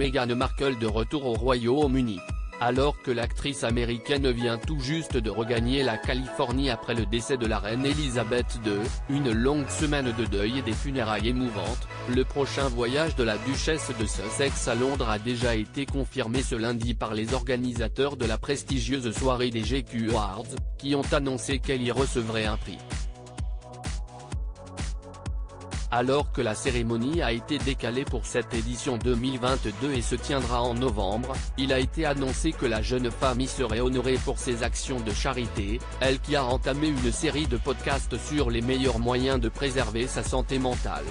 Meghan Markle de retour au Royaume-Uni. Alors que l'actrice américaine vient tout juste de regagner la Californie après le décès de la reine Elisabeth II, une longue semaine de deuil et des funérailles émouvantes, le prochain voyage de la duchesse de Sussex à Londres a déjà été confirmé ce lundi par les organisateurs de la prestigieuse soirée des GQ Awards, qui ont annoncé qu'elle y recevrait un prix. Alors que la cérémonie a été décalée pour cette édition 2022 et se tiendra en novembre, il a été annoncé que la jeune femme y serait honorée pour ses actions de charité, elle qui a entamé une série de podcasts sur les meilleurs moyens de préserver sa santé mentale.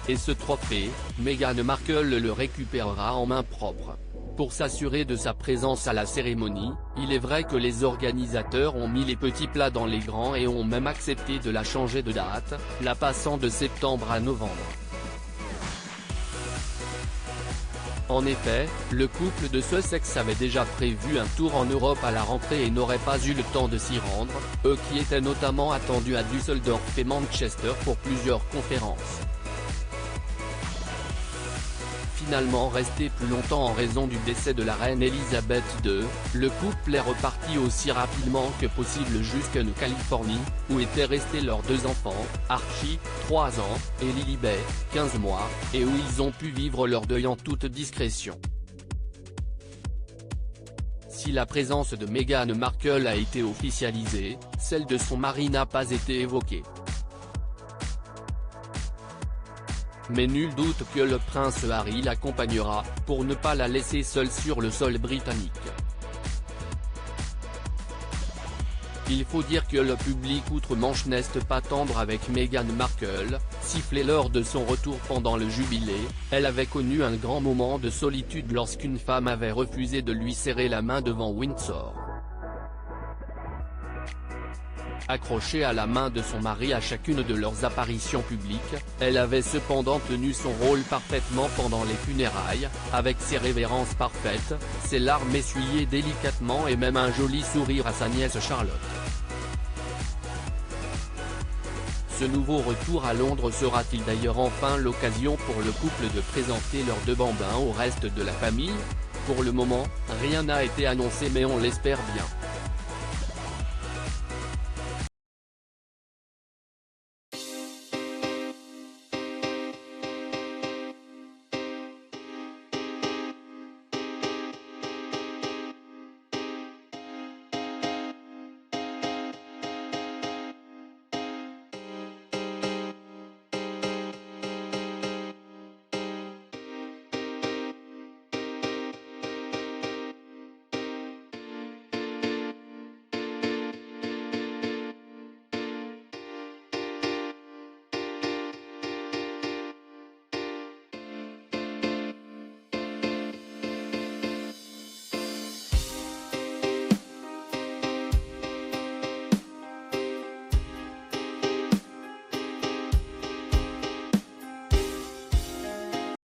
Et ce trophée, Meghan Markle le récupérera en main propre. Pour s'assurer de sa présence à la cérémonie, il est vrai que les organisateurs ont mis les petits plats dans les grands et ont même accepté de la changer de date, la passant de septembre à novembre. En effet, le couple de Sussex avait déjà prévu un tour en Europe à la rentrée et n'aurait pas eu le temps de s'y rendre, eux qui étaient notamment attendus à Düsseldorf et Manchester pour plusieurs conférences. Finalement resté plus longtemps en raison du décès de la reine Elisabeth II, le couple est reparti aussi rapidement que possible jusqu'en Californie, où étaient restés leurs deux enfants, Archie, 3 ans, et Lilibet, 15 mois, et où ils ont pu vivre leur deuil en toute discrétion. Si la présence de Meghan Markle a été officialisée, celle de son mari n'a pas été évoquée. Mais nul doute que le prince Harry l'accompagnera, pour ne pas la laisser seule sur le sol britannique. Il faut dire que le public outre-Manche n'est pas tendre avec Meghan Markle, sifflée lors de son retour pendant le jubilé, elle avait connu un grand moment de solitude lorsqu'une femme avait refusé de lui serrer la main devant Windsor. Accrochée à la main de son mari à chacune de leurs apparitions publiques, elle avait cependant tenu son rôle parfaitement pendant les funérailles, avec ses révérences parfaites, ses larmes essuyées délicatement et même un joli sourire à sa nièce Charlotte. Ce nouveau retour à Londres sera-t-il d'ailleurs enfin l'occasion pour le couple de présenter leurs deux bambins au reste de la famille? Pour le moment, rien n'a été annoncé mais on l'espère bien.